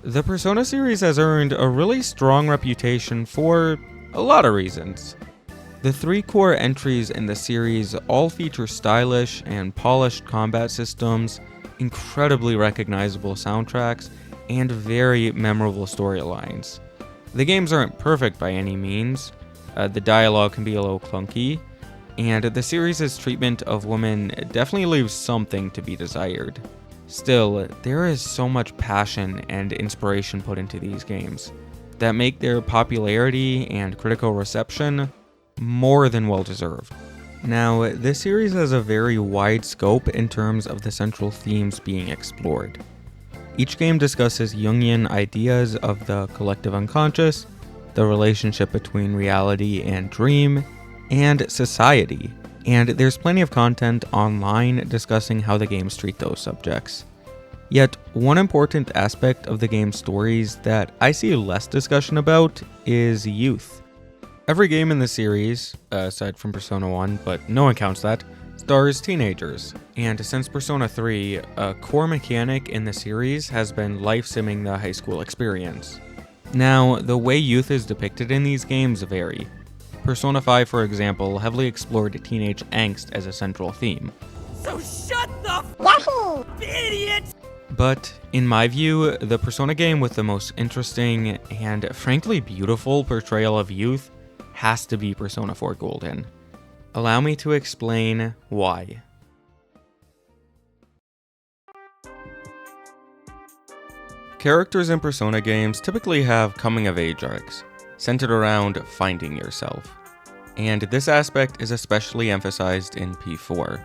The Persona series has earned a really strong reputation for a lot of reasons. The three core entries in the series all feature stylish and polished combat systems, incredibly recognizable soundtracks, and very memorable storylines. The games aren't perfect by any means, the dialogue can be a little clunky, and the series' treatment of women definitely leaves something to be desired. Still, there is so much passion and inspiration put into these games that make their popularity and critical reception more than well deserved. Now, this series has a very wide scope in terms of the central themes being explored. Each game discusses Jungian ideas of the collective unconscious, the relationship between reality and dream, and society. And there's plenty of content online discussing how the games treat those subjects. Yet, one important aspect of the game's stories that I see less discussion about is youth. Every game in the series, aside from Persona 1, but no one counts that, stars teenagers. And since Persona 3, a core mechanic in the series has been life simming the high school experience. Now, the way youth is depicted in these games vary. Persona 5, for example, heavily explored teenage angst as a central theme. So shut the f*** idiot! But, in my view, the Persona game with the most interesting and frankly beautiful portrayal of youth has to be Persona 4 Golden. Allow me to explain why. Characters in Persona games typically have coming-of-age arcs, centered around finding yourself. And this aspect is especially emphasized in P4.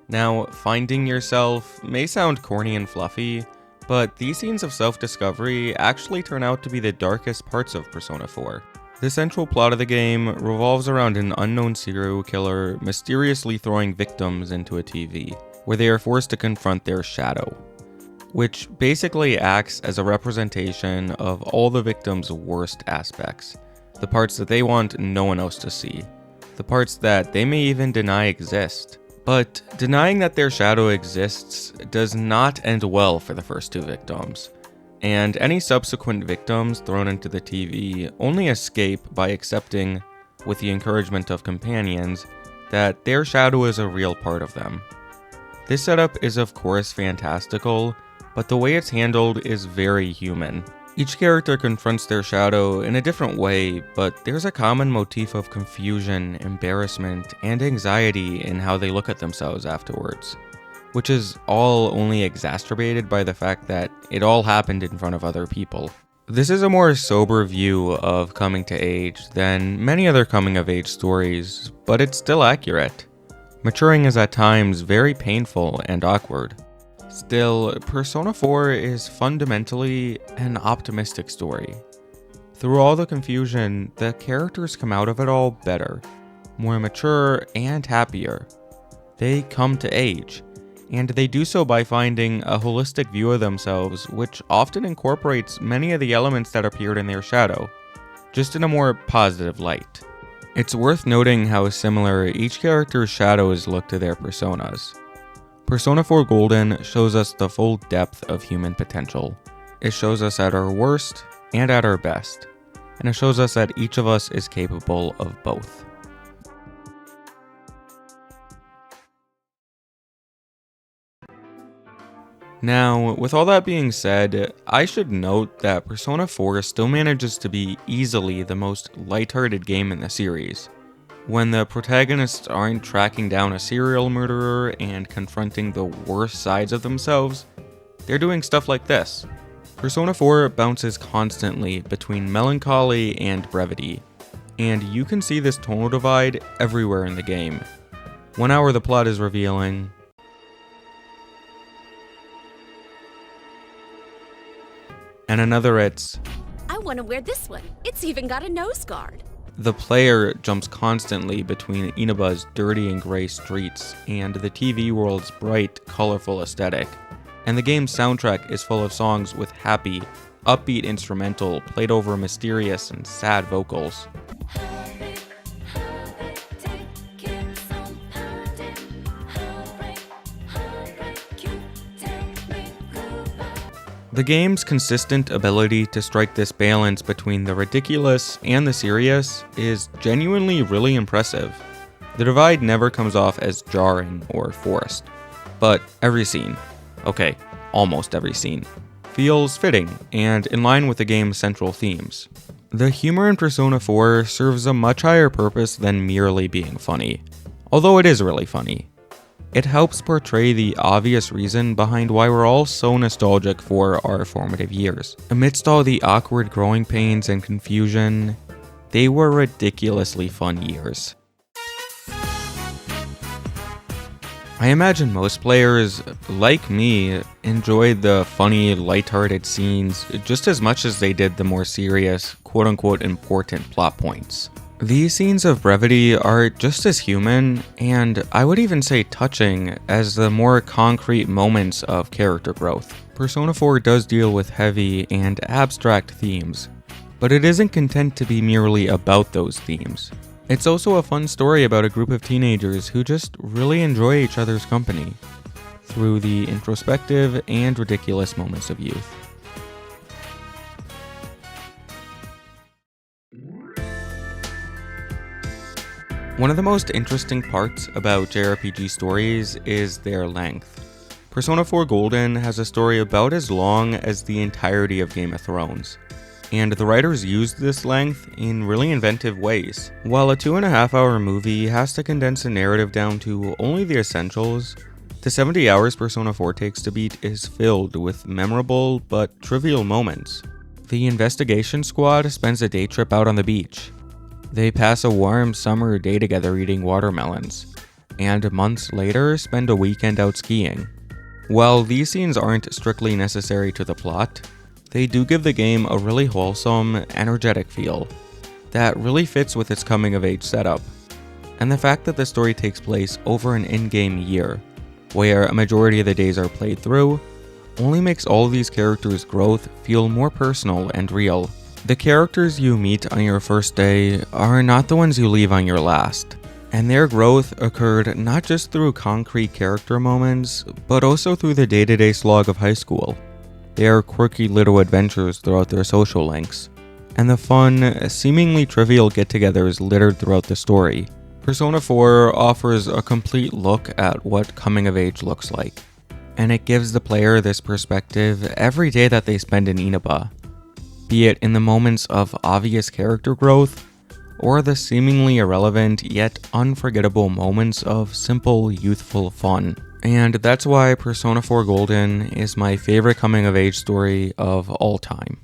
Now, finding yourself may sound corny and fluffy, but these scenes of self-discovery actually turn out to be the darkest parts of Persona 4. The central plot of the game revolves around an unknown serial killer mysteriously throwing victims into a TV, where they are forced to confront their shadow, which basically acts as a representation of all the victims' worst aspects, the parts that they want no one else to see, the parts that they may even deny exist. But denying that their shadow exists does not end well for the first two victims, and any subsequent victims thrown into the TV only escape by accepting, with the encouragement of companions, that their shadow is a real part of them. This setup is of course fantastical, but the way it's handled is very human. Each character confronts their shadow in a different way, but there's a common motif of confusion, embarrassment, and anxiety in how they look at themselves afterwards, which is all only exacerbated by the fact that it all happened in front of other people. This is a more sober view of coming to age than many other coming-of-age stories, but it's still accurate. Maturing is at times very painful and awkward. Still, Persona 4 is fundamentally an optimistic story. Through all the confusion, the characters come out of it all better, more mature and happier. They come to age, and they do so by finding a holistic view of themselves, which often incorporates many of the elements that appeared in their shadow, just in a more positive light. It's worth noting how similar each character's shadows look to their personas. Persona 4 Golden shows us the full depth of human potential. It shows us at our worst and at our best, and it shows us that each of us is capable of both. Now, with all that being said, I should note that Persona 4 still manages to be easily the most lighthearted game in the series. When the protagonists aren't tracking down a serial murderer and confronting the worst sides of themselves, they're doing stuff like this. Persona 4 bounces constantly between melancholy and brevity, and you can see this tonal divide everywhere in the game. 1 hour the plot is revealing, and another it's, I want to wear this one. It's even got a nose guard. The player jumps constantly between Inaba's dirty and gray streets and the TV world's bright, colorful aesthetic, and the game's soundtrack is full of songs with happy, upbeat instrumental played over mysterious and sad vocals. The game's consistent ability to strike this balance between the ridiculous and the serious is genuinely really impressive. The divide never comes off as jarring or forced, but every scene, okay, almost every scene, feels fitting and in line with the game's central themes. The humor in Persona 4 serves a much higher purpose than merely being funny, although it is really funny. It helps portray the obvious reason behind why we're all so nostalgic for our formative years. Amidst all the awkward growing pains and confusion, they were ridiculously fun years. I imagine most players, like me, enjoyed the funny, lighthearted scenes just as much as they did the more serious, quote-unquote important plot points. These scenes of brevity are just as human, and I would even say touching, as the more concrete moments of character growth. Persona 4 does deal with heavy and abstract themes, but it isn't content to be merely about those themes. It's also a fun story about a group of teenagers who just really enjoy each other's company through the introspective and ridiculous moments of youth. One of the most interesting parts about JRPG stories is their length. Persona 4 Golden has a story about as long as the entirety of Game of Thrones, and the writers used this length in really inventive ways. While a 2.5-hour movie has to condense a narrative down to only the essentials, the 70 hours Persona 4 takes to beat is filled with memorable but trivial moments. The investigation squad spends a day trip out on the beach. They pass a warm summer day together eating watermelons, and months later spend a weekend out skiing. While these scenes aren't strictly necessary to the plot, they do give the game a really wholesome, energetic feel that really fits with its coming-of-age setup, and the fact that the story takes place over an in-game year, where a majority of the days are played through, only makes all of these characters' growth feel more personal and real. The characters you meet on your first day are not the ones you leave on your last, and their growth occurred not just through concrete character moments, but also through the day-to-day slog of high school, their quirky little adventures throughout their social links, and the fun, seemingly trivial get-togethers littered throughout the story. Persona 4 offers a complete look at what coming of age looks like, and it gives the player this perspective every day that they spend in Inaba, be it in the moments of obvious character growth, or the seemingly irrelevant yet unforgettable moments of simple, youthful fun. And that's why Persona 4 Golden is my favorite coming-of-age story of all time.